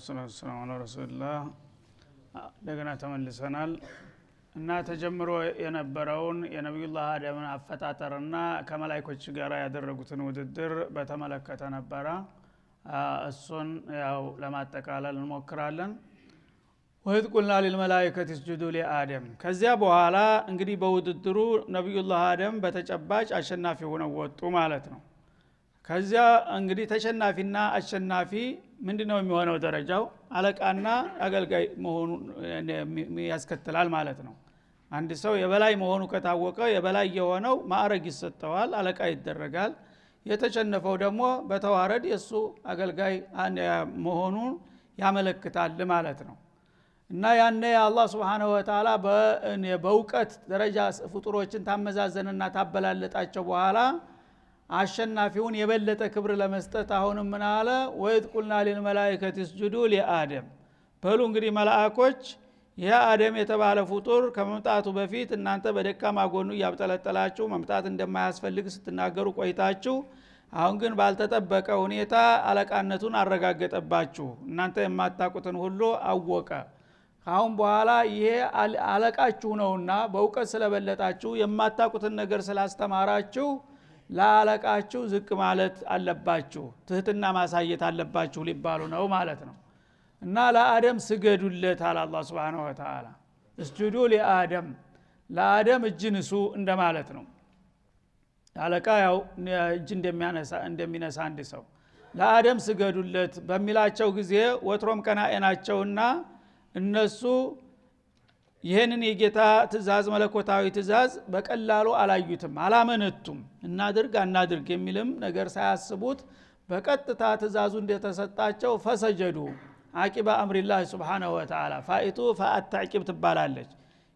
ወሰላሙ ዐላ ረሱሊላህ እንደገና ተመልሰናል እና ተጀምሮ የነበረውን የነብዩላህ አደምን አፈጣጠርና ከመላእክቶች ጋር ያደረጉትን ውድድር በተመለከተ ነበር። እሱን ያው ለማጠቃለል እንሞክራለን። ወይት ቁልና ለልመላእክት እስጁዱ ለአደም። ከዚያ በኋላ እንግዲህ በውድድሩ ነብዩላህ አደም በተጨባጭ አሸናፊ ሆነው ወጡ ማለት ነው። ከዚያ እንግዲህ ተሸናፊና አሸናፊ ምንድነው የሚሆነው? ደረጃው አለቃና አገልጋይ መሆኑ ያስከትላል ማለት ነው። አንድ ሰው የበላይ መሆኑ ከታወቀ የበላይ የሆነው ማዕረግ ይሰጠዋል፣ አለቃ ይደረጋል። የተሸነፈው ደግሞ በተዋረድ የሱ አገልጋይ መሆኑን ያመለክታል ማለት ነው። እና ያኔ አላህ Subhanahu Wa Ta'ala በእውቀት ደረጃ ፍጡሮችን ታመዛዘንና ታበላለጣቸው በኋላ አሸናፊውን የበለጠ ክብር ለመስጠት አሁንም ምን አለ? ወይት ቁልና ለልመላእክት እስጁዱ ለአደም። በሉ እንግዲህ መላእክቶች የአደም የተባለ ፍጡር ከመምጣቱ በፊት እናንተ በደካማ ጎኑ ያብጠለጠላችሁ መምጣት እንደማያስፈልግ ስትናገሩ ቆይታችሁ አሁን ግን ባልተጠበቀ ሁኔታ አለቃነቱን አረጋገጠባችሁ። እናንተ የማታውቁትን ሁሉ አወቀ። ካሁን በኋላ ይሄ አለቃችሁ ነውና በእውቀት ስለበለጣችሁ የማታውቁትን ነገር ስላስተማራችሁ ለአለቃችሁ ዝቅ ማለት አለባችሁ፣ ትህትና ማሳየት አለባችሁ ሊባሉ ነው ማለት ነው። እና ለአደም ስገዱለት አለ አላህ Subhanahu Wa Ta'ala። እስጁዱ ለአደም፣ ለአደም እጅ ንሱ እንደማለት ነው። አለቃ ያው እጅ እንደሚነሳ አንድ ሰው ለአደም ስገዱለት በሚላቸው ጊዜ ወትሮም ቀናኤናቸውና እነሱ ይሄንን የጌታ ትእዛዝ መለኮታዊ ትእዛዝ በቀላሉ አላዩትም፣ አላመነቱም። እናድርግ የሚልም ነገር ሳያስቡት በቀጥታ ትእዛዙ እንደተሰጣቸው ፈሰጀዱ አቂባ አምሪላህ Subhanahu Wa Ta'ala። ፋኢቱ ፈአታቂብ ትባላለች።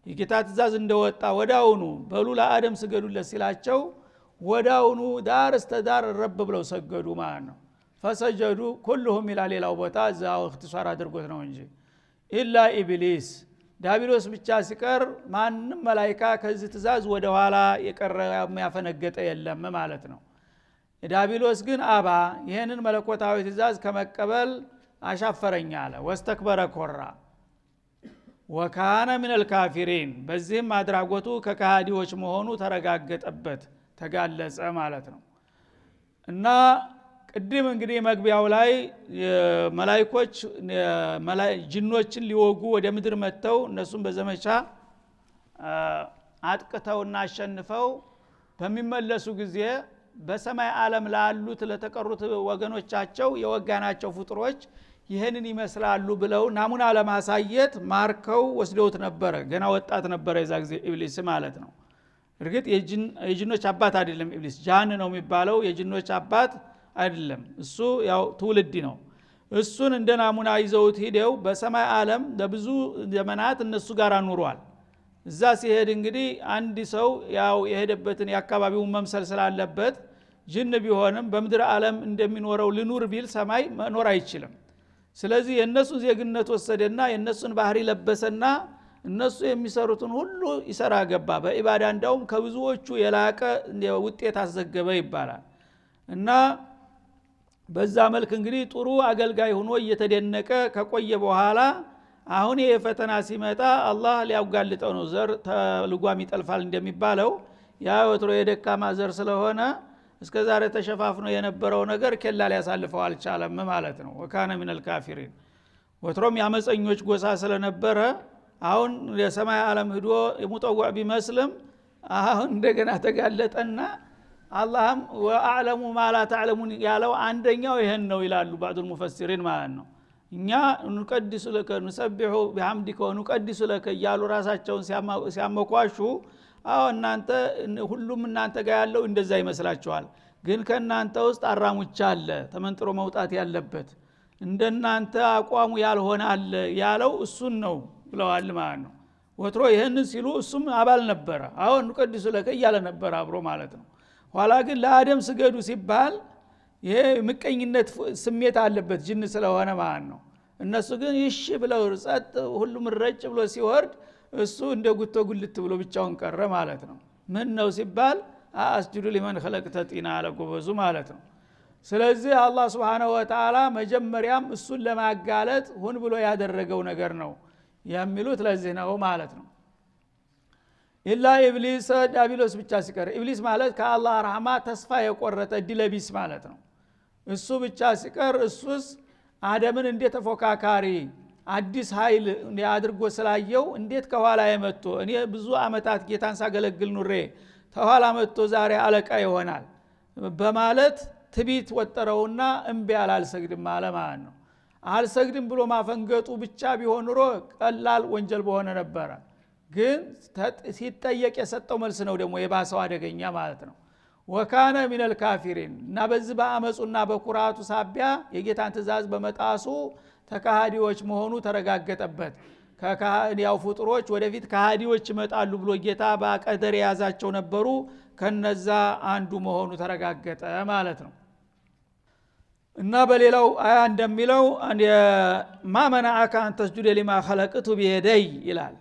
የጌታ ትእዛዝ እንደወጣ ወዳውኑ በሉ ለአደም ስገዱለት ሲላቸው ወዳውኑ ዳር እስተዳር ረብ ብለው ሰገዱ ማለት ነው። ፈሰጀዱ ኩልሁም ኢላ ሌላው ቦታ ዛው እክትሷር አድርጎት ነው እንጂ ኢላ ኢብሊስ ዳቢሎስ ብቻ ሲቀር ማንም መላእክት ከዚህ ትእዛዝ ወደ ኋላ የቀረ የሚያፈነገጠ የለም ማለት ነው። ዳቢሎስ ግን አባ ይሄንን መለኮታዊ ትእዛዝ ከመቀበል አሻፈረኝ አለ። ወስተክበረ ኮራ ወካነ ሚነል ካፊሪን። በዚህም አድራጎቱ ከካሃዲዎች መሆኑ ተረጋገጠበት፣ ተጋለጸ ማለት ነው። እና ቅድም እንግዲህ መግቢያው ላይ መላእክቶች ጅኖችን ሊወጉ ወደ ምድር መጥተው እነሱም በዘመቻ አጥቅተውና አሸንፈው በሚመለሱ ጊዜ በሰማይ ዓለም ላሉት ለተቀሩት ወገኖቻቸው የወጋናቸው ፍጡሮች ይሄንን ይመስላሉ ብለው ናሙና ለማሳየት ማርከው ወስደውት ነበር። ገና ወጣት ነበር የዛ ጊዜ ኢብሊስ ማለት ነው። እርግጥ የጅኖች አባት አይደለም ኢብሊስ፣ ጃን ነው የሚባለው፣ የጅኖች አባት አይደለም። እሱ ያው ትውልድ ነው። እሱን እንደ ናሙና ይዘውት ሄደው በሰማይ ዓለም ለብዙ ዘመናት እነሱ ጋር ኑሯል። እዛ ሲሄድ እንግዲህ አንድ ሰው ያው የሄደበትን የአካባቢውን መምሰል ስላለበት ጅን ቢሆንም በምድር ዓለም እንደሚኖረው ልኑር ቢል ሰማይ መኖር አይችልም። ስለዚህ የነሱን ዜግነት ወሰደና የነሱን ባህሪ ለበሰና እነሱ የሚሰሩትን ሁሉ ይሰራ ገባ። በኢባዳ እንዳውም ከብዙዎቹ የላቀ ውጤት አስዘገበ ይባላል። እና በዛ መልክ እንግዲህ ጥሩ አገልጋይ ሆኖ እየተደነቀ ከቆየ በኋላ አሁን የፈተና ሲመጣ አላህ ሊያጋልጠው ነው። ዘር ተልጓም ይጠልፋል እንደሚባለው ያ ወትሮ የደካማ ዘር ስለሆነ እስከዛሬ ተሸፋፍኖ የነበረው ነገር ከላ ሊያሳልፈው አልቻለም ማለት ነው። ወካነ ሚነል ካፊሪን። ወትሮም ያመፀኞች ጎሳ ስለነበረ አሁን የሰማይ ዓለም ሄዶ የሙጠዋዕ ቢመስልም አሁን እንደገና ተጋለጠና አላህም ወአዕለሙ ማላ ተዕለሙን ያለው አንደኛው ይሄን ነው ይላሉ بعض المفسرين ማለት ነው። እኛ እንቀድሱ ለከ ንሰብሑ بحمدك ونقدس لك ያሉ ራሳቸውን ሲያመቋሹ እናንተ ሁሉም እናንተ ጋር ያለው እንደዛ ይመስላችኋል፣ ግን ከናንተ ውስጥ አራሙቻ አለ ተመንጥሮ መውጣት ያለበት እንደናንተ አቋሙ ያልሆነ አለ ያለው እሱን ነው ብለዋል ማለት ነው። ወትሮ ይሄን ሲሉ እሱም አባል ነበር። አሁን እንቀድሱ ለከ ያለ ነበር አብሮ ማለት ነው። ኋላ ግን ለአደም ስገዱ ሲባል ይሄ ምቀኝነት ስሜት አለበት ጅን ስለሆነ ማለት ነው። እነሱ ግን ይሽ ብለው ጸጥ ሁሉም ረጭ ብሎ ሲወርድ እሱ እንደ ጉቶ ጉልት ብሎ ብቻውን ቀረ ማለት ነው። ምን ነው ሲባል አስጁዱ ሊመን خلقተ ጢና አለ ጎበዙ ማለት ነው። ስለዚህ አላህ Subhanahu Wa Ta'ala መጀመሪያም እሱን ለማጋለጥ ሆን ብሎ ያደረገው ነገር ነው የሚሉት ለዚህ ነው ማለት ነው። ኢላ ኢብሊስ ዳቢሎስ ብቻ ሲቀር ኢብሊስ ማለት ከአላህ ረህማ ተስፋ የቆረጠ ዲለቢስ ማለት ነው። እሱ ብቻ ሲቀር እሱስ አደምን እንደ ተፎካካሪ አዲስ ኃይል ያድርጎ ስላየው እንዴት ከኋላ የመጡ እኔ ብዙ አመታት ጌታን ሳገለግል ኑሬ ተኋላ መጥቶ ዛሬ አለቃ ይሆናል በማለት ትቢት ወጠረውና እምቢ አልሰግድም ማለት ነው። አልሰግድም ብሎ ማፈንገጡ ብቻ ቢሆን ኑሮ ቀላል ወንጀል በሆነ ነበር። ግን ሲጠየቅ የሰጠው መልስ ነው ደግሞ የባሰው አደገኛ ማለት ነው። ወካነ ሚነል ካፊሪን እና በዚህ በአመጹና በኩራቱ ሳቢያ የጌታን ትእዛዝ በመጣሱ ተካሃዲዎች መሆኑ ተረጋገጠበት። ከካሃዲያው ፍጡሮች ወደፊት ካሃዲዎች ይመጣሉ ብሎ ጌታ በቀደር የያዛቸው ነበሩ። ከነዛ አንዱ መሆኑ ተረጋገጠ ማለት ነው። እና በሌላው አያ እንደሚለው ማመናአከ አንተ ተስጁደ ሊማ خلقቱ بيدي ይላል።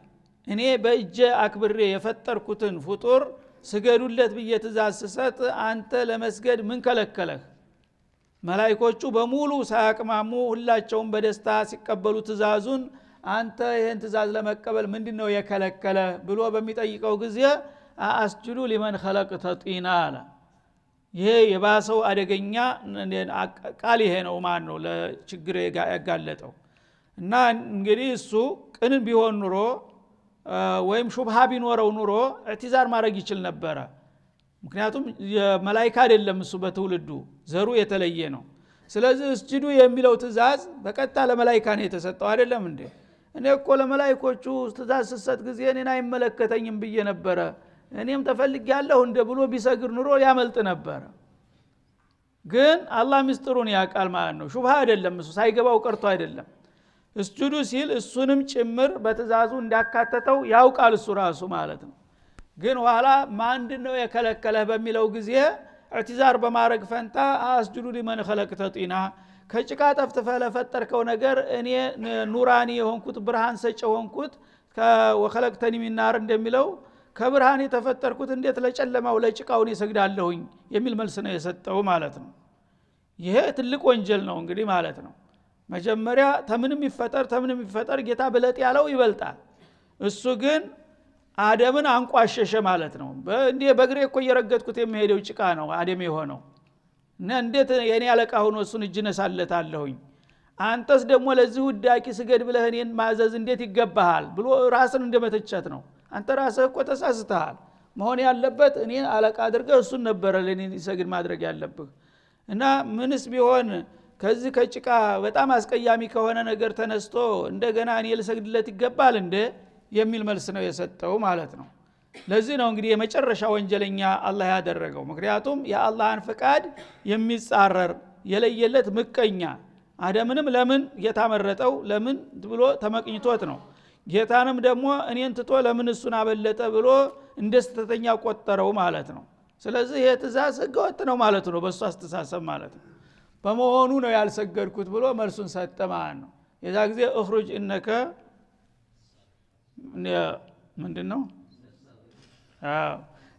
እኔ በእጄ አክብሬ የፈጠርኩትን ፍጡር ስገዱለት ብዬ ትእዛዝ ስሰጥ አንተ ለመስገድ ምን ከለከለህ? መላእክቶቹ በሙሉ ሳያቅማሙ ሁላቸውም በደስታ ሲቀበሉ ትእዛዙን አንተ ይሄን ትእዛዝ ለመቀበል ምንድነው የከለከለ ብሎ በሚጠይቀው ጊዜ አስጁዱ ሊመን خلقተ ጢና አለ። ይሄ የባሰው አደገኛ ቃል ይሄ ነው ማን ነው ለችግር ያጋለጠው። እና እንግዲህ እሱ ቅን ቢሆን ኑሮ ወይም ሹብሃ ቢኖረው ኑሮ እዕትዛር ማድረግ ይችል ነበር። ምክንያቱም የመላእክት አይደለም እሱ በትውልዱ ዘሩ የተለየ ነው። ስለዚህ እስጁዱ የሚለው ትእዛዝ በቀጥታ ለመላእክት ነው የተሰጠው አይደለም እንዴ? እኔ እኮ ለመላእክቶቹ ትእዛዝ ስሰጥ ጊዜ እኔን አይመለከተኝም ብዬ ነበር እኔም ተፈልግ ያለው እንደ ብሎ ቢሰግር ኑሮ ያመልጥ ነበር። ግን አላህ ምስጥሩን ያቃል ማለት ነው። ሹብሃ አይደለም እሱ ሳይገባው ቀርቶ አይደለም። እስጁዱ ሲል እሱንም ጭምር በትእዛዙ እንዳካተተው ያውቃል እሱ ራሱ ማለት ነው። ግን ኋላ ማንድነው የከለከለህ በሚለው ጊዜ እዕትዛር በማድረግ ፈንታ አስጁዱ ሊመን خلقተ ጢና ከጭቃ ጠፍጥፈህ ለፈጠርከው ነገር እኔ ኑራኒ የሆንኩት ብርሃን ሰጭ የሆንኩት ወخلقተኒ ሚን ናር እንደሚለው ከብርሃን የተፈጠርኩት እንዴት ለጨለማው ለጭቃውን ይሰግዳለሁኝ የሚል መልስ ነው የሰጠው ማለት ነው። ይሄ ትልቅ ወንጀል ነው እንግዲህ ማለት ነው። መጀመሪያ ተምንም ይፈጠር ጌታ በለጥ ያለው ይበልጣል። እሱ ግን አደምን አንቋሸሸ ማለት ነው። እንዴ በእግሬ እኮ እየረገጥኩት የሚሄደው ጭቃ ነው አደም የሆነው እና እንዴት የኔ አለቃ ሆኖ እሱን እጅ ነሳለታለሁኝ አንተስ ደግሞ ለዚህ ውዳቂ ስገድ ብለህ እኔን ማዘዝ እንዴት ይገባሃል ብሎ ራስን እንደመተቸት ነው። አንተ ራስህ እኮ ተሳስተሃል። መሆን ያለበት እኔ አለቃ አድርገህ እሱን ነበር ለኔ ይሰግድ ማድረግ ያለብህ። እና ምንስ ቢሆን ከዚህ ከጭቃ በጣም አስቀያሚ ከሆነ ነገር ተነስቶ እንደገና እኔ ልሰግድለት ይገባል እንደ የሚል መልስ ነው የሰጠው ማለት ነው። ለዚህ ነው እንግዲህ የመጨረሻ ወንጀለኛ አላህ ያደረገው። ምክንያቱም የአላህን ፍቃድ የሚጻረር የለየለት ምቀኛ አደምንም ለምን ጌታ መረጠው ለምን ብሎ ተመቅኝቶት ነው። ጌታንም ደግሞ እኔን ትቶ ለምን እሱን አበለጠ ብሎ እንደስተተኛ ቆጠረው ማለት ነው። ስለዚህ ይሄ ትእዛዝ ህገወጥ ነው ማለት ነው በሱ አስተሳሰብ ማለት ነው። በመሆኑ ነው ያልሰገድኩት ብሎ መልሱን ሰጠ ማለት ነው። የዛ ጊዜ እخرج انك ምንድነው?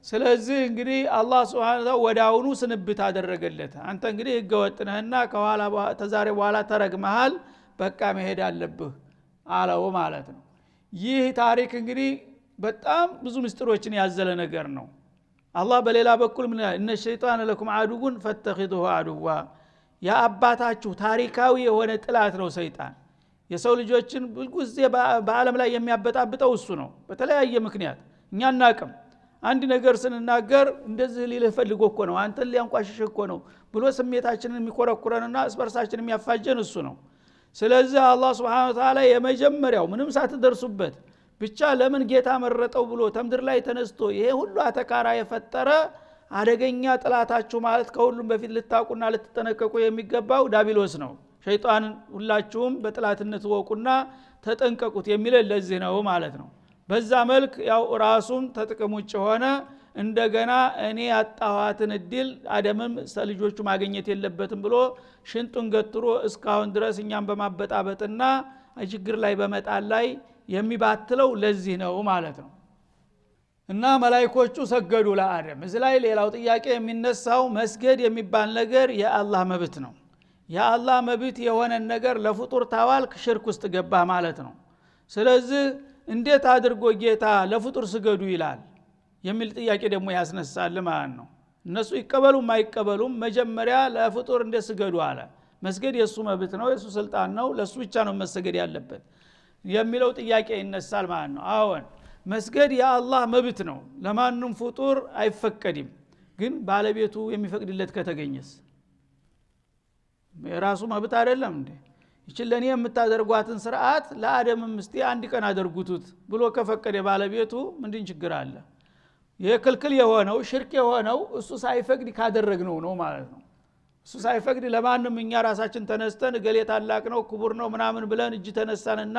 ስለዚህ እንግዲህ አላህ Subhanahu Wa Ta'ala ወዳውኑ ስንብት አደረገለት። አንተ እንግዲህ ህገወጥ ነህና ከኋላ ተዛሬ በኋላ ተረግመሃል በቃ መሄድ አለብህ አለው ማለት ነው። ይህ ታሪክ እንግዲህ በጣም ብዙ ምስጢሮችን ያዘለ ነገር ነው። አላህ በሌላ በኩል ምን እነ ሸይጣን ለኩም አዱጉን ፈተኺዙሁ አዱዋ ያ አባታችሁ ታሪካዊ የሆነ ጥላት ነው ሰይጣን። የሰው ልጆችን ብዙ በአለም ላይ የሚያበጣብጠው እሱ ነው በተለያየ ምክንያት እኛ እናቅም። አንድ ነገር ስንናገር እንደዚህ ሊልህ ፈልጎ እኮ ነው አንተን ሊያንቋሽሽ እኮ ነው ብሎ ስሜታችንን የሚኮረኩረንና እስበርሳችንን የሚያፋጀን እሱ ነው። ስለዚህ አላህ Subhanahu Wa Ta'ala የመጀመሪያው ምንም ሳትደርሱበት ብቻ ለምን ጌታ መረጠው ብሎ ተምድር ላይ ተነስቶ ይሄ ሁሉ አተካራ የፈጠረ አደገኛ ጥላታችሁ ማለት ከሁሉም በፊት ልታቁና ልትጠነቀቁ የሚገባው ዳቢሎስ ነው። ሸይጣን ሁላችሁም በጥላትነት ወቁና ተጠንቀቁት የሚል ለዚህ ነው ማለት ነው። በዛ መልክ ያው ራሱን ተጥቅም ውጭ ሆነ እንደገና እኔ ያጣዋትን እድል አደምም ሰልጆቹ ማግኘት የለበትም ብሎ ሽንጡን ገትሮ እስካሁን ድረስ እኛም በማበጣበጥና ችግር ላይ በመጣል ላይ የሚባትለው ለዚህ ነው ማለት ነው። እና መላእክቶቹ ሰገዱ ለአደም። እዚህ ላይ ሌላው ጥያቄ የሚነሳው መስገድ የሚባል ነገር የአላህ መብት ነው። የአላህ መብት የሆነ ነገር ለፍጡር ታዋልክ ሽርክ ውስጥ ገባህ ማለት ነው። ስለዚህ እንዴት አድርጎ ጌታ ለፍጡር ስገዱ ይላል የሚል ጥያቄ ደግሞ ያስነሳል ማለት ነው። እነሱ ይቀበሉም አይቀበሉም መጀመሪያ ለፍጡር እንደስገዱ አለ። መስገድ የሱ መብት ነው፣ የሱ ስልጣን ነው፣ ለሱ ብቻ ነው መስገድ ያለበት የሚለው ጥያቄ ይነሳል ማለት ነው። አዎን መስገድ የአላህ መብት ነው፣ ለማንም ፍጡር አይፈቀድም። ግን ባለቤቱ የሚፈቅድለት ከተገኘስ የራሱ መብት አይደለም እንዴ? ይችል ለኔ የምታደርጓትን ስርዓት ለአደምም እስቲ አንድ ቀን አድርጉት ብሎ ከፈቀደ ባለቤቱ ምንድን ችግር አለ? የክልክል የሆነው ሽርክ የሆነው እሱ ሳይፈቅድ ካደረግነው ነው ማለት ነው። እሱ ሳይፈቅድ ለማንም እኛ ራሳችን ተነስተን ገሌ ታላቅ ነው ክቡር ነው ምናምን ብለን እጅ ተነሳንና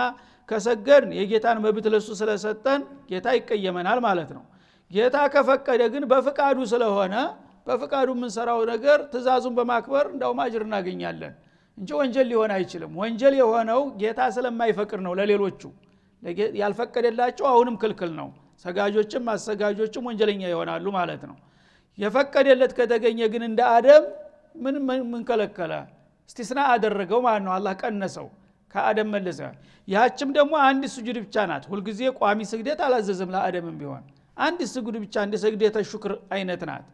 ከሰገድን የጌታን መብት ለሱ ስለሰጠን ጌታ ይቀየመናል ማለት ነው። ጌታ ከፈቀደ ግን በፍቃዱ ስለሆነ በፍቃዱ የምንሰራው ነገር ትእዛዙን በማክበር እንደውም አጅር እናገኛለን እንጂ ወንጀል ሊሆን አይችልም። ወንጀል የሆነው ጌታ ስለማይፈቅድ ነው። ለሌሎቹ ያልፈቀደላቸው አሁንም ክልክል ነው። ሰጋጆችም አሰጋጆችም ወንጀለኛ ይሆናሉ ማለት ነው። የፈቀደለት ከተገኘ ግን እንደ አደም ምን ከለከለ? እስቲስና አደረገው ማለት ነው። አላህ ቀነሰው ከአደም መለሰ። ያችም ደግሞ አንድ ስጁድ ብቻ ናት። ሁልጊዜ ቋሚ ስግደት አላዘዘም ለአደምም ቢሆን አንድ ስጁድ ብቻ እንደ ስግደተ ሹክር አይነት ናት።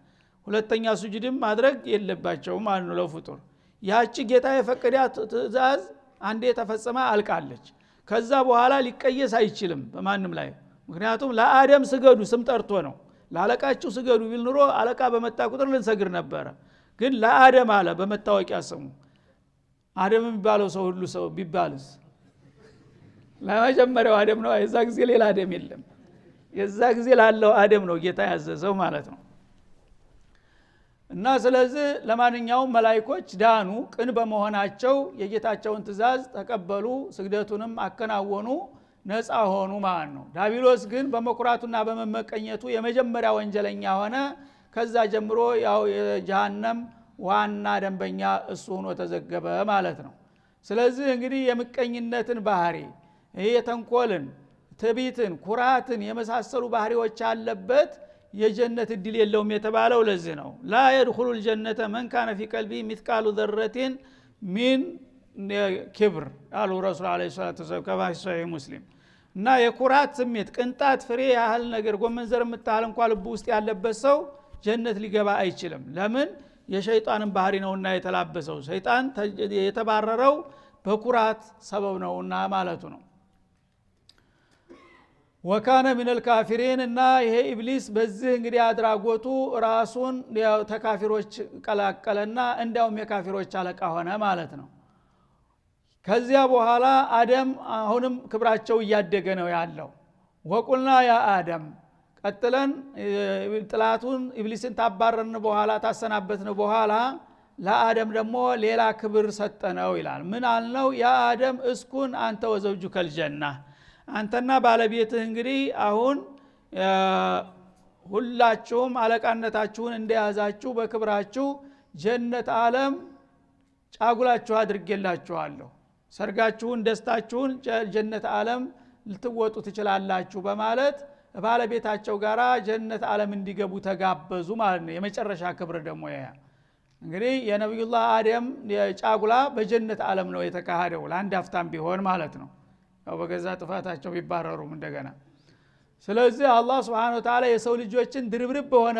ሁለተኛ ስጁድም ማድረግ የለባቸውም ማለት ነው ለፍጡር። ያቺ ጌታ የፈቀዳት ትእዛዝ አንዴ ተፈጸመ አልቃለች። ከዛ በኋላ ሊቀየስ አይችልም በማንም ላይ። ምክንያቱም ለአደም ስገዱ ስም ጠርቶ ነው። ለአለቃችሁ ስገዱ ቢል ኑሮ አለቃ በመጣ ቁጥር ልንሰግድ ነበረ። ግን ለአደም አለ በመታወቂያ ስሙ። አደም የሚባለው ሰው ሁሉ ሰው ቢባልስ ለመጀመሪያው አደም ነው። የዛ ጊዜ ሌላ አደም የለም። የዛ ጊዜ ላለው አደም ነው ጌታ ያዘዘው ማለት ነው። እና ስለዚህ ለማንኛውም መላእክቶች ዳኑ፣ ቅን በመሆናቸው የጌታቸውን ትእዛዝ ተቀበሉ፣ ስግደቱንም አከናወኑ፣ ነፃ ሆኑ ማለት ነው። ዳቢሎስ ግን በመኩራቱና በመመቀኘቱ የመጀመሪያ ወንጀለኛ ሆነ። ከዛ ጀምሮ ያው የጀሃነም ዋና ደንበኛ እሱ ሆኖ ተዘገበ ማለት ነው። ስለዚህ እንግዲህ የምቀኝነትን ባህሪ ይሄ የተንኮልን፣ ትዕቢትን፣ ኩራትን የመሳሰሉ ባህሪዎች ያለበት የጀነት እድል የለውም የተባለው ለዚህ ነው። ላ يدخل الجنة من كان في قلبه مثقال ذرة من كبر قالوا رسول عليه الصلاه والسلام كما في صحيح مسلم። እና የኩራት ስሜት ቅንጣት ፍሬ ያህል ነገር ጎመን ዘር የምታህል እንኳን ልብ ውስጥ ያለበት ሰው ጀነት ሊገባ አይችልም። ለምን? የሸይጣንን ባህሪ ነውና የተላበሰው። ሰይጣን የተባረረው በኩራት ሰበብ ነውና ማለቱ ነው። ወካነ ሚነል ካፊሪን። እና ይሄ ኢብሊስ በዚህ እንግዲህ አድራጎቱ ራሱን ተካፊሮች ቀላቀለና እንዲያውም የካፊሮች አለቃ ሆነ ማለት ነው። ከዚያ በኋላ አደም አሁንም ክብራቸው እያደገ ነው ያለው። ወቁልና ያ አደም ቀጥለን ጥላቱን ኢብሊስን ታባረርን በኋላ ታሰናበትን በኋላ ለአደም ደግሞ ሌላ ክብር ሰጠነው ይላል። ምን አልነው? ያ አደም እስኩን አንተ ወዘውጁከል ጀና፣ አንተና ባለቤትህ እንግዲህ አሁን ሁላችሁም አለቃነታችሁን እንደያዛችሁ በክብራችሁ ጀነት ዓለም ጫጉላችሁ አድርጌላችኋለሁ። ሰርጋችሁን ደስታችሁን ጀነት ዓለም ልትወጡ ትችላላችሁ በማለት ባለቤታቸው ጋራ ጀነት ዓለም እንዲገቡ ተጋበዙ ማለት ነው። የመጨረሻ ክብር ደግሞ ያ እንግዲህ የነብዩላህ አደም ጫጉላ በጀነት ዓለም ነው የተካሄደው ለአንድ አፍታም ቢሆን ማለት ነው። ያው በገዛ ጥፋታቸው ቢባረሩም እንደገና። ስለዚህ አላህ Subhanahu Wa Ta'ala የሰው ልጆችን ድርብርብ በሆነ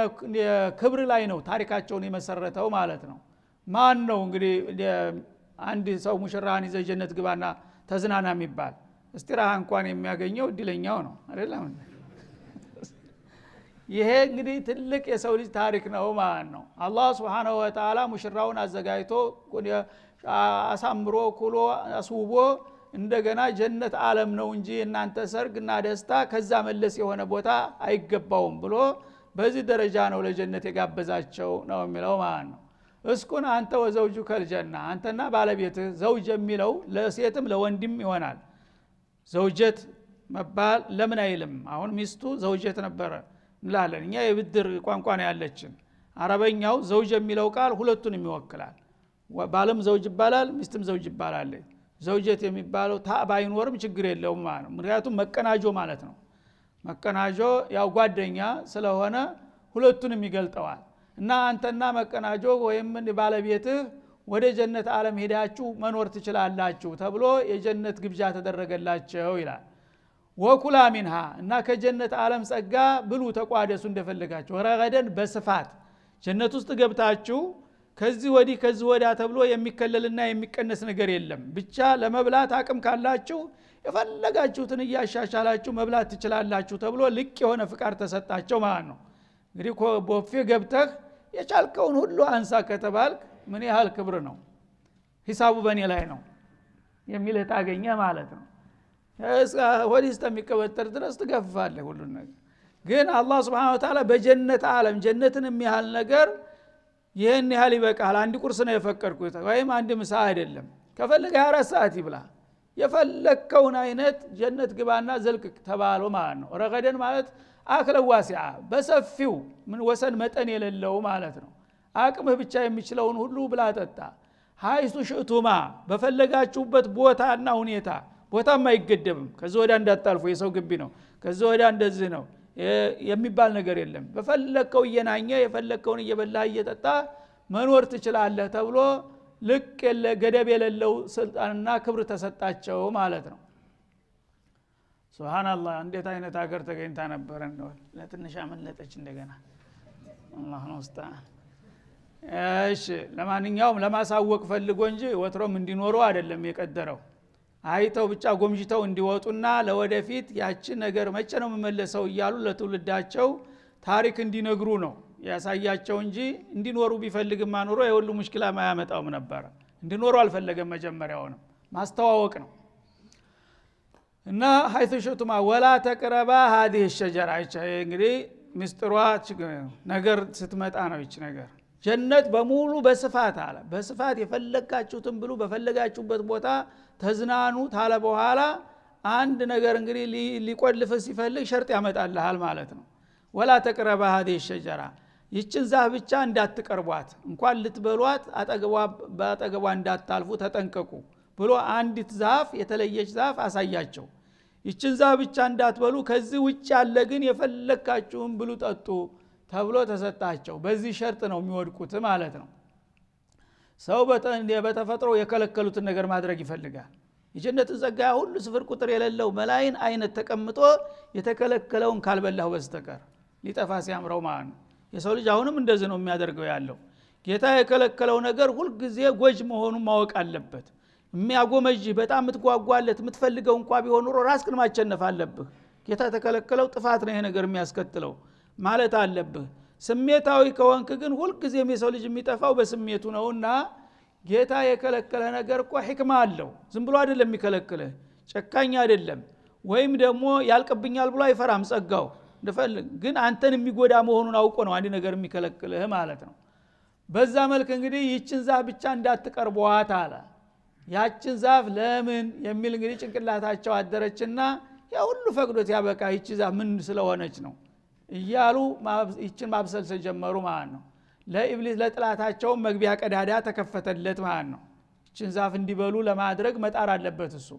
ክብር ላይ ነው ታሪካቸውን የመሰረተው ማለት ነው። ማን ነው እንግዲህ አንድ ሰው ሙሽራን ይዘ ጀነት ግባና ተዝናና የሚባል እስቲራሃ እንኳን የሚያገኘው እድለኛው ነው አይደለም? ይሄ እንግዲህ ትልቅ የሰው ልጅ ታሪክ ነው ማለት ነው። አላህ Subhanahu Wa Ta'ala ሙሽራውን አዘጋጅቶ አሳምሮ ኩሎ አስውቦ እንደገና ጀነት ዓለም ነው እንጂ እናንተ ሰርግና ደስታ ከዛ መለስ የሆነ ቦታ አይገባውም ብሎ በዚህ ደረጃ ነው ለጀነት የጋበዛቸው ነው የሚለው ማለት ነው። እስኩን አንተ ወዘውጁከል ጀና፣ አንተና ባለቤትህ። ዘውጅ የሚለው ለሴትም ለወንድም ይሆናል። ዘውጀት መባል ለምን አይልም? አሁን ሚስቱ ዘውጀት ነበረ እንላለን እኛ። የብድር ቋንቋ ነው ያለችን። አረበኛው ዘውጅ የሚለው ቃል ሁለቱንም ይወክላል። ባልም ዘውጅ ይባላል፣ ሚስትም ዘውጅ ይባላል። ዘውጀት የሚባለው ታ ባይኖርም ችግር የለውም ማለት ነው። ምክንያቱም መቀናጆ ማለት ነው። መቀናጆ ያው ጓደኛ ስለሆነ ሁለቱንም ይገልጠዋል እና አንተና መቀናጆ ወይም ባለቤትህ ወደ ጀነት ዓለም ሄዳችሁ መኖር ትችላላችሁ ተብሎ የጀነት ግብዣ ተደረገላቸው ይላል ወኩላ ሚንሃ እና ከጀነት ዓለም ጸጋ ብሉ ተቋደሱ እንደፈለጋችሁ ረገደን በስፋት ጀነት ውስጥ ገብታችሁ ከዚህ ወዲያ ተብሎ የሚከለልና የሚቀነስ ነገር የለም ብቻ ለመብላት አቅም ካላችሁ የፈለጋችሁትን እያሻሻላችሁ መብላት ትችላላችሁ ተብሎ ልቅ የሆነ ፍቃድ ተሰጣቸው ማለት ነው እንግዲህ ቦፌ ገብተህ የቻልከውን ሁሉ አንሳ ከተባልክ ምን ያህል ክብር ነው ሂሳቡ በእኔ ላይ ነው የሚልህ ታገኘ ማለት ነው ወዲስ ተሚከበተር ድረስ ትገፋለህ ሁሉ ነገር ግን አላህ Subhanahu Wa Ta'ala በጀነት ዓለም ጀነትን የሚያህል ነገር ይሄን ያህል ይበቃል አንድ ቁርስ ነው የፈቀድኩት ወይም አንድ ምሳ አይደለም ከፈለገ 24 ሰዓት ይብላ የፈለከውን አይነት ጀነት ግባና ዘልቅ ተባለው ማለት ነው ረገደን ማለት አክለ ዋሲዓ በሰፊው ምን ወሰን መጠን የሌለው ማለት ነው አቅምህ ብቻ የሚችለውን ሁሉ ብላ ጠጣ ሀይሱ ሽእቱማ በፈለጋችሁበት ቦታና ሁኔታ ቦታም አይገደብም ከዚህ ወዲያ እንዳታልፉ የሰው ግቢ ነው ከዚህ ወዲያ እንደዚህ ነው የሚባል ነገር የለም በፈለከው እየናኘ የፈለከውን እየበላ እየጠጣ መኖር ትችላለህ ተብሎ ልክ ገደብ የሌለው ስልጣንና ክብር ተሰጣቸው ማለት ነው ሱብሃንአላህ እንዴት አይነት ሀገር ተገኝታ ነበር እንደው ለትንሽ አመለጠች እንደገና አላህ ነው ኡስታዝ እሺ ለማንኛውም ለማሳወቅ ፈልጎ እንጂ ወትሮም እንዲኖሩ አይደለም የቀደረው አይተው ብቻ ጎምጅተው እንዲወጡና ለወደፊት ያቺ ነገር መቼ ነው መመለሰው እያሉ ለትውልዳቸው ታሪክ እንዲነግሩ ነው ያሳያቸው እንጂ እንዲኖሩ ቢፈልግማ ኖሮ የሁሉ ሙሽኪላ ማያመጣውም ነበር እንዲኖሩ አልፈለገም መጀመሪያውንም ማስተዋወቅ ነው እና ሀይቱ ሸቱማ ወላ ተቅረባ هذه الشجره እንግዲህ ምስጥሯ ነገር ስትመጣ ነው ይች ነገር ጀነት በሙሉ በስፋት አለ በስፋት የፈለጋችሁትን ብሉ በፈለጋችሁበት ቦታ ተዝናኑ ታለ በኋላ አንድ ነገር እንግዲህ ሊቆልፍ ሲፈልግ ሸርጥ ያመጣልሃል ማለት ነው ወላ ተቅረባ هذه الشجره ይችን ዛፍ ብቻ እንዳትቀርቧት እንኳን ልትበሏት አጠገቧ እንዳታልፉ ተጠንቀቁ ብሎ አንዲት ዛፍ የተለየች ዛፍ አሳያቸው ይችን ዛፍ ብቻ እንዳትበሉ ከዚህ ውጭ ያለ ግን የፈለካችሁን ብሉ ጠጡ ተብሎ ተሰጣቸው በዚህ ሸርጥ ነው የሚወድቁት ማለት ነው ሰው በተፈጥሮ የከለከሉትን ነገር ማድረግ ይፈልጋል የጀነትን ጸጋ ሁሉ ስፍር ቁጥር የሌለው መላእክት አይነት ተቀምጦ የተከለከለውን ካልበላው በስተቀር ሊጠፋ ሲያምረው ማለት ነው የሰው ልጅ አሁንም እንደዚህ ነው የሚያደርገው ያለው ጌታ የከለከለው ነገር ሁሉ ጊዜ ጎጅ መሆኑን ማወቅ አለበት የሚያጎመጅ በጣም የምትጓጓለት የምትፈልገው እንኳን ቢሆን ኑሮ ራስህን ማቸነፍ አለብህ ጌታ የተከለከለው ጥፋት ነው ይሄ ነገር የሚያስከትለው ማለት አለብህ ስሜታዊ ከሆንክ ግን ሁሉ ጊዜ የሰው ልጅ የሚጠፋው በስሜቱ ነውና ጌታ የከለከለ ነገር እኮ ህክማ አለው ዝም ብሎ አይደለም የሚከለክልህ ጨካኝ አይደለም ወይም ደግሞ ያልቅብኛል ብሎ አይፈራም ጸጋው እንደፈልግ ግን አንተን የሚጎዳ መሆኑን አውቆ ነው አንድ ነገር የሚከለክልህ ማለት ነው በዛ መልክ እንግዲህ ይችን ዛፍ ብቻ እንዳትቀርቧት አለ ያችን ዛፍ ለምን የሚል እንግዲህ ጭንቅላታቸው አደረችና ያ ሁሉ ፈቅዶት ያበቃ ይቺ ዛፍ ምን ስለሆነች ነው እያሉ ይችን ማብሰልሰል ጀመሩ ማለት ነው ለኢብሊስ ለጥላታቸው መግቢያ ቀዳዳ ተከፈተለት ማለት ነው ይችን ዛፍ እንዲበሉ ለማድረግ መጣር አለበት እሱ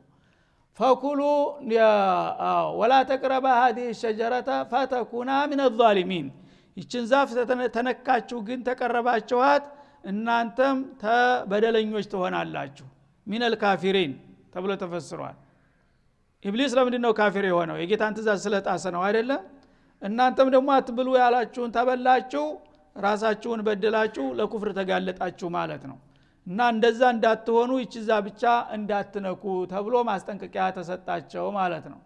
ፈኩሉ ወላ ተቅረባ هذه الشجره فتكونا من الظالمين ይችን ዛፍ ተነካችሁ ግን ተቀረባችኋት እናንተም ተበደለኞች ትሆናላችሁ من الكافرين ተብሎ ተፈስሯል ኢብሊስ ለምንድነው ካፊር የሆነው የጌታን ትእዛዝ ስለጣሰ ነው አይደለ እናንተም ደግሞ አትብሉ ያላችሁን ተበላችሁ ራሳችሁን በደላችሁ ለኩፍር ተጋለጣችሁ ማለት ነው እና እንደዛ እንዳትሆኑ ይቺ ዛፍ ብቻ እንዳትነኩ ተብሎ ማስጠንቀቂያ ተሰጣቸው ማለት ነው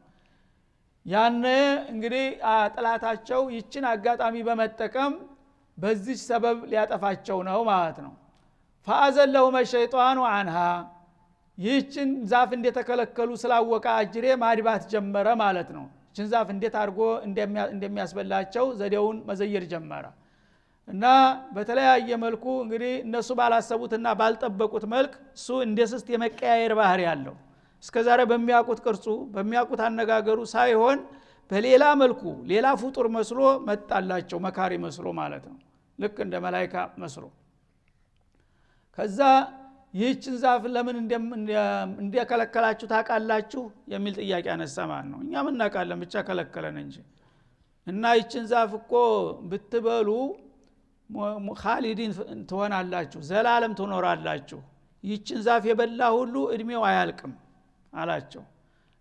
ያነ እንግዲህ ጥላታቸው ይችን አጋጣሚ በመጠቀም በዚህ ሰበብ ሊያጠፋቸው ነው ማለት ነው فأزلهم الشيطان عنها ይችን ዛፍ እንደተከለከሉ ስላወቀ አጅሬ ማድባት ጀመረ ማለት ነው ይችን ዛፍ እንዴት አድርጎ እንደሚያስበላቸው ዘዴውን መዘየር ጀመረ እና በተለያየ መልኩ እንግዲህ እነሱ ባላሰቡትና ባልጠበቁት መልክ እሱ እንደስስት የመቀያየር ባህሪ ያለው እስከዛሬ በሚያቁት ቅርጹ በሚያቁት አነጋገሩ ሳይሆን በሌላ መልኩ ሌላ ፍጡር መስሎ መጣላቸው መካሪ መስሎ ማለት ነው ልክ እንደ መላእክት መስሎ ከዛ ይህችን ዛፍ ለምን እንደከለከላችሁ ታውቃላችሁ የሚል ጥያቄ አነሳማን ነው። እኛም እናውቃለን ብቻ ከለከለን እንጂ። እና ይህችን ዛፍ እኮ ብትበሉ ኻሊዲን ትሆናላችሁ፣ ዘላለም ትኖራላችሁ። ይህችን ዛፍ የበላ ሁሉ እድሜው አያልቅም አላቸው።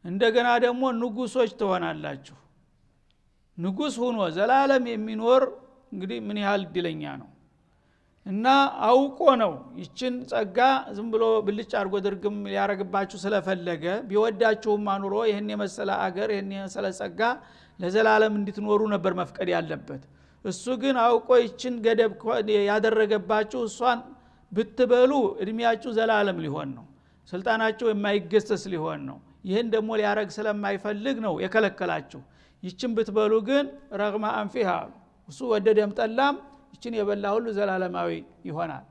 እንደገና ደግሞ ንጉሶች ትሆናላችሁ። ንጉስ ሆኖ ዘላለም የሚኖር እንግዲህ ምን ያህል እድለኛ ነው። እና አውቆ ነው ይችን ጸጋ ዝም ብሎ ብልጭ አድርጎ ድርግም ሊያረግባችሁ ስለፈለገ ቢወዳችሁም አኑሮ ይሄን የመሰለ አገር ይሄን የመሰለ ጸጋ ለዘላለም እንድትኖሩ ነበር መፍቀድ ያለበት። እሱ ግን አውቆ ይችን ገደብ ያደረገባችሁ እሷን ብትበሉ እድሜያችሁ ዘላለም ሊሆን ነው፣ ስልጣናችሁ የማይገሰስ ሊሆን ነው። ይሄን ደግሞ ሊያረግ ስለማይፈልግ ነው የከለከላችሁ። ይችን ብትበሉ ግን ረግማ አንፊሃ እሱ ወደደም ጠላም ይችን የበላ ሁሉ ዘላለማዊ ይሆናል።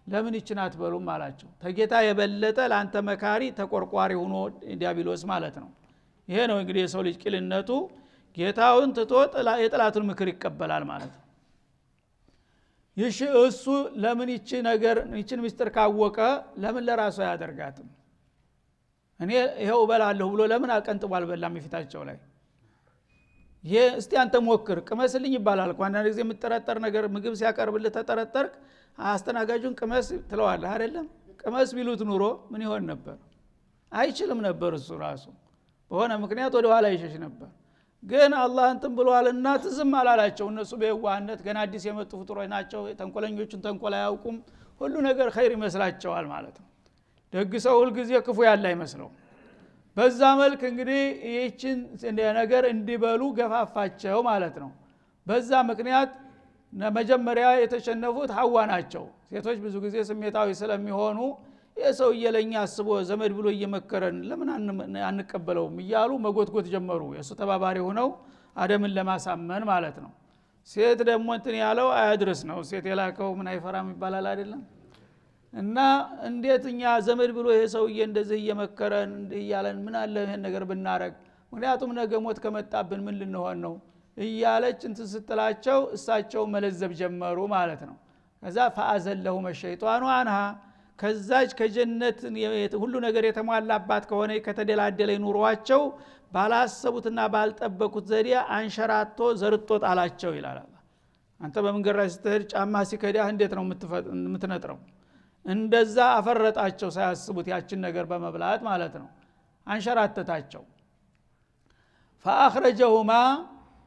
ለምን ይችን አትበሉም አላቸው። ተጌታ የበለጠ ለአንተ መካሪ ተቆርቋሪ ሆኖ ዲያብሎስ ማለት ነው። ይሄ ነው እንግዲህ የሰው ልጅ ቂልነቱ፣ ጌታውን ትቶ የጥላቱን ምክር ይቀበላል ማለት ነው። ይሽ እሱ ለምን ይችን ምስጢር ካወቀ ለምን ለራሱ አያደርጋትም? እኔ ይሄው እበላለሁ ብሎ ለምን አቀንጥቦ አልበላም የፊታቸው ላይ? ይሄ እስቲ አንተ ሞክር ቅመስልኝ ይባላል እኮ። አንዳንድ ጊዜ የምትጠረጠር ነገር ምግብ ሲያቀርብልህ ተጠረጠርክ፣ አስተናጋጁን ቅመስ ትለዋለህ አይደለም? ቅመስ ቢሉት ኑሮ ምን ይሆን ነበር? አይችልም ነበር። እሱ ራሱ በሆነ ምክንያት ወደ ኋላ ይሸሽ ነበር። ግን አላህ እንትን ብሏልና ትዝም አላላቸው። እነሱ በየዋህነት ገና አዲስ የመጡ ፍጡሮች ናቸው። ተንኮለኞቹን ተንኮል አያውቁም። ሁሉ ነገር ኸይር ይመስላቸዋል ማለት ነው። ደግ ሰው ሁል ጊዜ ክፉ ያለ አይመስለው። በዛ መልክ እንግዲህ ይህችን ነገር እንዲበሉ ገፋፋቸው ማለት ነው። በዛ ምክንያት መጀመሪያ የተሸነፉት ሐዋ ናቸው። ሴቶች ብዙ ጊዜ ስሜታዊ ስለሚሆኑ የሰው እየለኛ አስቦ ዘመድ ብሎ እየመከረን ለምን አንቀበለውም እያሉ መጎትጎት ጀመሩ። የሱ ተባባሪ ሆነው አደምን ለማሳመን ማለት ነው። ሴት ደግሞ እንትን ያለው አያድርስ ነው። ሴት የላከው ምን አይፈራም ይባላል አይደለም? እና እንዴት እኛ ዘመድ ብሎ ይሄ ሰውዬ እንደዚህ እየመከረን እያለን ምን አለ ይሄን ነገር ብናረግ፣ ምክንያቱም ነገ ሞት ከመጣብን ምን ልንሆን ነው እያለች እንትን ስትላቸው እሳቸው መለዘብ ጀመሩ ማለት ነው። ከዛ ፈአዘለሁም ሸይጣኑ አንሃ ከዛች ከጀነት ሁሉ ነገር የተሟላባት ከሆነ ከተደላደለ ኑሯቸው ባላሰቡትና ባልጠበቁት ዘዴ አንሸራቶ ዘርጦ ጣላቸው ይላል አላህ። አንተ በመንገድ ላይ ስትሄድ ጫማ ሲከዳህ እንዴት ነው የምትነጥረው? እንደዛ አፈረጣቸው ሳያስቡት ያችን ነገር በመብላት ማለት ነው። አንሸራተታቸው። ፈአኽረጀሁማ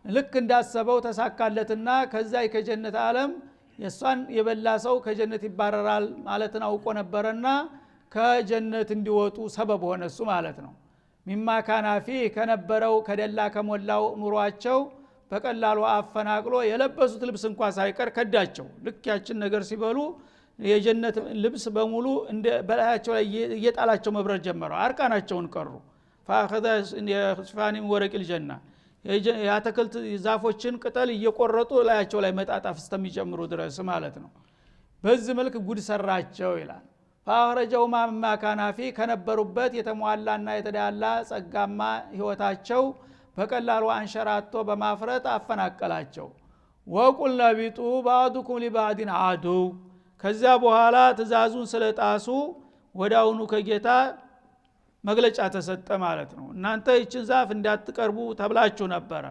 ልክ እንዳሰበው ተሳካለትና ከዛ ከጀነት ዓለም የሷን የበላ ሰው ከጀነት ይባረራል ማለትን አውቆ ነበርና ከጀነት እንዲወጡ ሰበብ ሆነ እሱ ማለት ነው። ሚማ ካናፊ ከነበረው ከደላ ከሞላው ኑሯቸው በቀላሉ አፈናቅሎ የለበሱት ልብስ እንኳን ሳይቀር ከዳቸው። ልክ ያችን ነገር ሲበሉ የጀነት ልብስ በሙሉ እንደ በላያቸው ላይ እየጣላቸው መብረር ጀመሩ። አርቃናቸውን ቀሩ። فاخذ يخسفان من ورق الجنه ያተክልት ዛፎችን ቅጠል እየቆረጡ ላያቸው ላይ መጣጣፍ እስከሚጀምሩ ድረስ ማለት ነው። በዚህ መልክ ጉድ ሰራቸው ይላል። فاخرجوا ما كان في ከነበሩበት የተሟላና የተዳላ ጸጋማ ህይወታቸው በቀላሉ አንሸራቶ በማፍረጥ አፈናቀላቸው። ወቁልና ቢጡ بعضكم لبعض عدو ከዛ በኋላ ትእዛዙን ስለጣሱ ወዳውኑ ከጌታ መግለጫ ተሰጠ ማለት ነው። እናንተ ይችን ዛፍ እንዳትቀርቡ ተብላችሁ ነበር።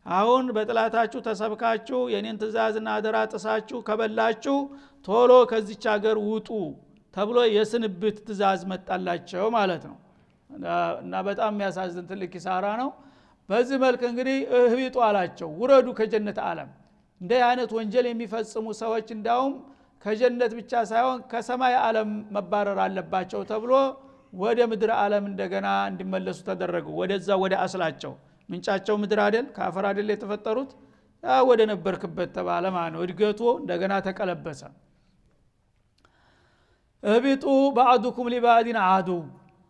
አሁን በጥላታችሁ ተሰብካችሁ የኔን ትእዛዝና አደራ ጥሳችሁ ከበላችሁ ቶሎ ከዚች ሀገር ውጡ ተብሎ የስንብት ትእዛዝ መጣላቸው ማለት ነው። እና በጣም የሚያሳዝን ትልቅ ኪሳራ ነው። በዚህ መልክ እንግዲህ እህቢጡ አላቸው፣ ውረዱ ከጀነት ዓለም። እንደ አይነት ወንጀል የሚፈጽሙ ሰዎች እንዳውም ከጀነት ብቻ ሳይሆን ከሰማይ ዓለም መባረር አለባቸው ተብሎ ወደ ምድር ዓለም እንደገና እንዲመለሱ ተደረጉ። ወደዛ ወደ አስላቸው ምንጫቸው ምድር አይደል ከአፈር አይደል የተፈጠሩት፣ ወደ ነበርክበት ተባለ ማለት ነው። እድገቱ እንደገና ተቀለበሰ። እቢጡ بعضكم لبعض عدو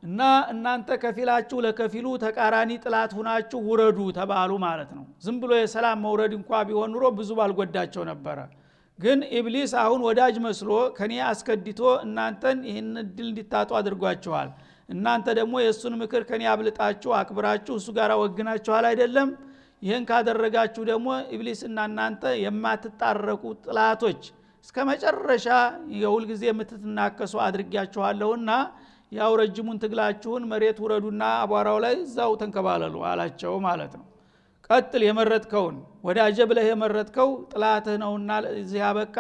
እና እናንተ ከፊላችሁ ለከፊሉ ተቃራኒ ጥላት ሆናችሁ ውረዱ ተባሉ ማለት ነው። ዝም ብሎ የሰላም መውረድ እንኳን ቢሆን ኑሮ ብዙ ባልጎዳቸው ነበር። ግን ኢብሊስ አሁን ወዳጅ መስሎ ከኔ አስከድቶ እናንተን ይህን እድል እንድታጡ አድርጓችኋል። እናንተ ደግሞ የሱን ምክር ከኔ አብልጣችሁ አክብራችሁ እሱ ጋር ወግናችኋል አይደለም? ይህን ካደረጋችሁ ደግሞ ኢብሊስ እና እናንተ የማትጣረቁ ጥላቶች እስከ መጨረሻ የሁል ጊዜ የምትተናከሱ አድርጊያችኋለሁና ያው ረጅሙን ትግላችሁን መሬት ወረዱና አቧራው ላይ እዛው ተንከባለሉ አላቸው ማለት ነው። ቀጥል የመረጥከውን ወዳጀ ብለህ የመረጥከው ጥላትህ ነውና እዚህ ያበቃ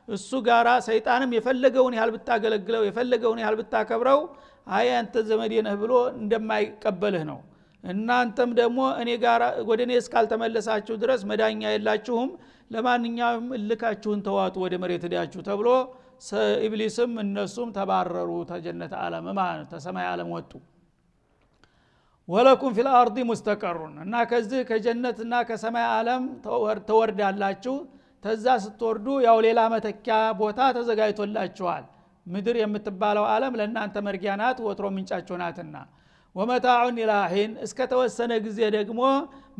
እሱ ጋራ ሰይጣንም የፈለገውን ያህል ብታገለግለው የፈለገውን ያህል ብታከብረው አይ አንተ ዘመዴ ነህ ብሎ እንደማይቀበልህ ነው። እናንተም ደግሞ እኔ ጋራ ወደኔ እስካልተመለሳችሁ ድረስ መዳኛ የላችሁም ለማንኛውም እልካችሁን ተዋጡ ወደ መሬት ሄዳችሁ ተብሎ ኢብሊስም እነሱም ተባረሩ ተጀነት ዓለም ማለት ተሰማይ ዓለም ወጡ። ወለኩም ፊል አርዲ ሙስተቀሩን እና ከዚህ ከጀነትና ከሰማይ ዓለም ተወርዳላችሁ ተዛ ስትወርዱ ያው ሌላ መተኪያ ቦታ ተዘጋጅቶላችኋል። ምድር የምትባለው ዓለም ለእናንተ መርጊያ ናት ወትሮ ምንጫችሁ ናትና ወመታዑን ኢላሂን እስከ ተወሰነ ጊዜ ደግሞ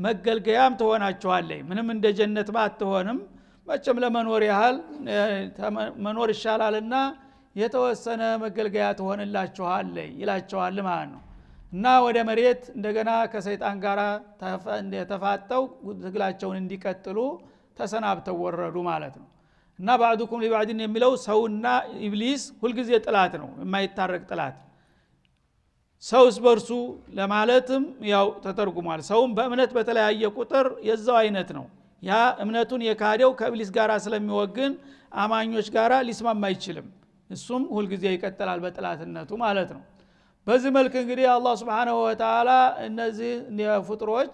መገልገያም ትሆናችኋለች። ምንም እንደ ጀነት ባትሆንም መቼም ለመኖር ያህል መኖር ይሻላልና የተወሰነ መገልገያ ትሆንላችኋለች ይላቸዋል ማለት ነው። እና ወደ መሬት እንደገና ከሰይጣን ጋር ተፋጠው ትግላቸውን እንዲቀጥሉ ተሰናብተው ወረዱ ማለት ነው። እና ባዕዱኩም ሊባዕድን የሚለው ሰውና ኢብሊስ ሁልጊዜ ጥላት ነው የማይታረቅ ጥላት። ሰውስ በርሱ ለማለትም ያው ተተርጉሟል። ሰውም በእምነት በተለያየ ቁጥር የዛው አይነት ነው። ያ እምነቱን የካደው ከኢብሊስ ጋር ስለሚወግን አማኞች ጋር ሊስማማ አይችልም። እሱም ሁልጊዜ ይቀጥላል በጥላትነቱ ማለት ነው። በዚህ መልክ እንግዲህ አላህ Subhanahu Wa Ta'ala እነዚህ ፍጥሮች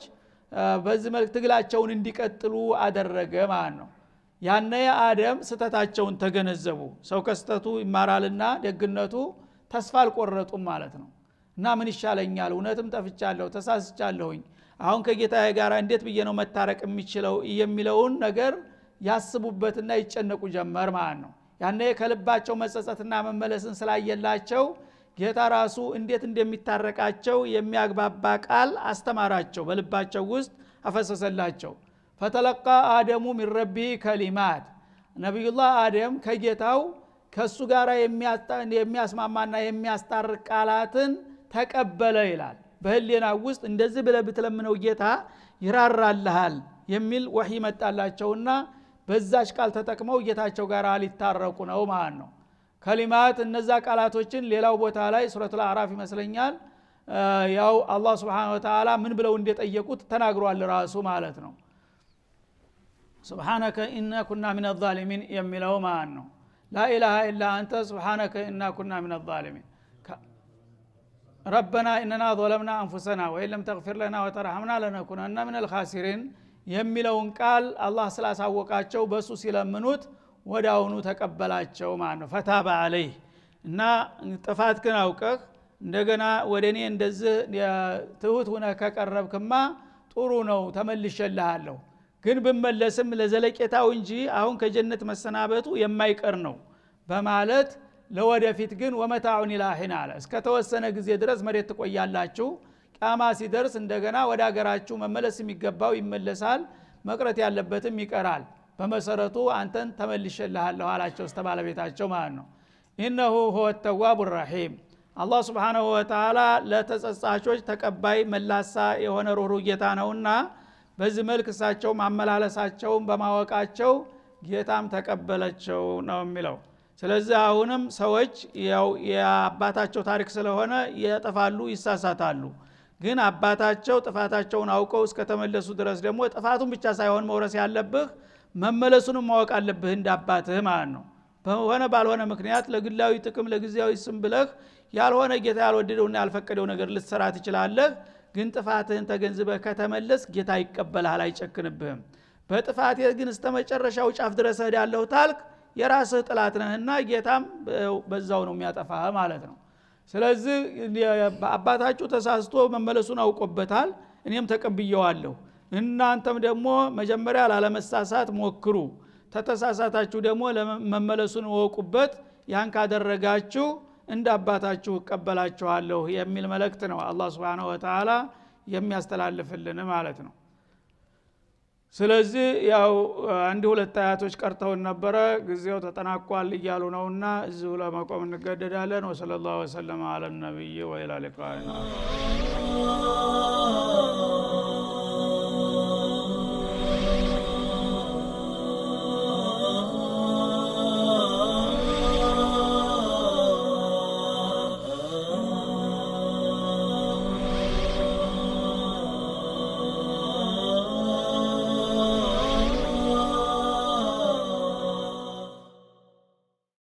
በዚህ መልክ ትግላቸውን እንዲቀጥሉ አደረገ ማለት ነው። ያነ አደም ስተታቸውን ተገነዘቡ። ሰው ከስተቱ ይማራልና ደግነቱ ተስፋ አልቆረጡም ማለት ነው። እና ምን ይሻለኛል እውነትም ጠፍቻለሁ ተሳስቻለሁኝ አሁን ከጌታዬ ጋር እንዴት ብዬ ነው መታረቅ የሚችለው የሚለውን ነገር ያስቡበትና ይጨነቁ ጀመር ማለት ነው። ያነ ከልባቸው መጸጸትና መመለስን ስላየላቸው ጌታ ራሱ እንዴት እንደሚታረቃቸው የሚያግባባ ቃል አስተማራቸው በልባቸው ውስጥ አፈሰሰላቸው። ፈተለቃ አደሙ ሚን ረቢ ከሊማት ነብዩላህ አደም ከጌታው ከሱ ጋር የሚያስማማና የሚያስታርቅ ቃላትን ተቀበለ ይላል። በህሊና ውስጥ እንደዚህ ብለህ ብትለምነው ጌታ ይራራልሃል የሚል ወህይ መጣላቸውና በዛች ቃል ተጠቅመው ጌታቸው ጋር ሊታረቁ ነው ማለት ነው። ከሊማት እነዛ ቃላቶችን ሌላው ቦታ ላይ ሱረቱል አዕራፍ ይመስለኛል ያው አላህ Subhanahu Wa Ta'ala ምን ብለው እንደጠየቁት ተናግሯል ራሱ ማለት ነው። ሱብሃነከ ኢና ኩና ሚነ ዛሊሚን የሚለው ማለት ነው። ላ ኢላሃ ኢላ አንተ ሱብሃነከ ኢና ኩና ሚነ ዛሊሚን ረበና ኢነና ظለምና አንፉሰና ወኢለም ተግፊር ለና ወተርሐምና ለነኩነና ሚነል ኻሲሪን የሚለውን ቃል አላህ ስላሳወቃቸው በሱ ሲለምኑት ወዳውኑ ተቀበላቸው ማለት ነው። ፈታበ አለይህ እና ጥፋትህን አውቀህ እንደገና ወደኔ እንደዚህ ትሁት ሆነ ከቀረብክማ ጥሩ ነው ተመልሼልሃለሁ። ግን ብመለስም ለዘለቄታው እንጂ አሁን ከጀነት መሰናበቱ የማይቀር ነው በማለት ለወደፊት ግን ወመታዑን ኢላሂን አለ። እስከ ተወሰነ ጊዜ ድረስ መሬት ትቆያላችሁ። ቂያማ ሲደርስ እንደገና ወደ ሀገራችሁ መመለስ የሚገባው ይመለሳል፣ መቅረት ያለበትም ይቀራል። በመሰረቱ አንተን ተመልሼልሃለሁ አላቸው ተባለቤታቸው ማለት ነው። ኢነሁ ሁወ ተዋቡር ረሂም አላህ Subhanahu Wa Ta'ala ለተጸጻቾች ተቀባይ መላሳ የሆነ ሩህሩህ ጌታ ነውና በዚህ መልክ እሳቸው ማመላለሳቸውን በማወቃቸው ጌታም ተቀበለቸው ነው የሚለው። ስለዚህ አሁንም ሰዎች ያው የአባታቸው ታሪክ ስለሆነ ያጠፋሉ ይሳሳታሉ። ግን አባታቸው ጥፋታቸውን አውቀው እስከተመለሱ ድረስ ደግሞ ጥፋቱን ብቻ ሳይሆን መውረስ ያለብህ መመለሱንም ማወቅ አለብህ እንዳባትህ ማለት ነው። በሆነ ባልሆነ ምክንያት ለግላዊ ጥቅም ለጊዜያዊ ስም ብለህ ያልሆነ ጌታ ያልወደደውና ያልፈቀደው ነገር ልትሰራ ትችላለህ። ግን ጥፋትህን ተገንዝበህ ከተመለስ ጌታ ይቀበልሃል፣ አይጨክንብህም። በጥፋት ግን እስከመጨረሻው ጫፍ ድረስ ሄዳለሁ ታልክ የራስህ ጥላት ነህና ጌታም በዛው ነው የሚያጠፋህ ማለት ነው። ስለዚህ አባታችሁ ተሳስቶ መመለሱን አውቆበታል፣ እኔም ተቀብየዋለሁ። እናንተም ደግሞ መጀመሪያ ላለመሳሳት ሞክሩ፣ ተተሳሳታችሁ ደግሞ ለመመለሱን ወቁበት። ያን ካደረጋችሁ እንደ አባታችሁ እቀበላችኋለሁ የሚል መልእክት ነው አላህ Subhanahu Wa Ta'ala የሚያስተላልፍልን ማለት ነው። ስለዚህ ያው አንድ ሁለት አያቶች ቀርተውን ነበረ ጊዜው ተጠናቋል እያሉ ነውና እዚሁ ለመቆም እንገደዳለን። ወሰለላሁ ዐለ ነብይ ወኢላ ሊቃኢና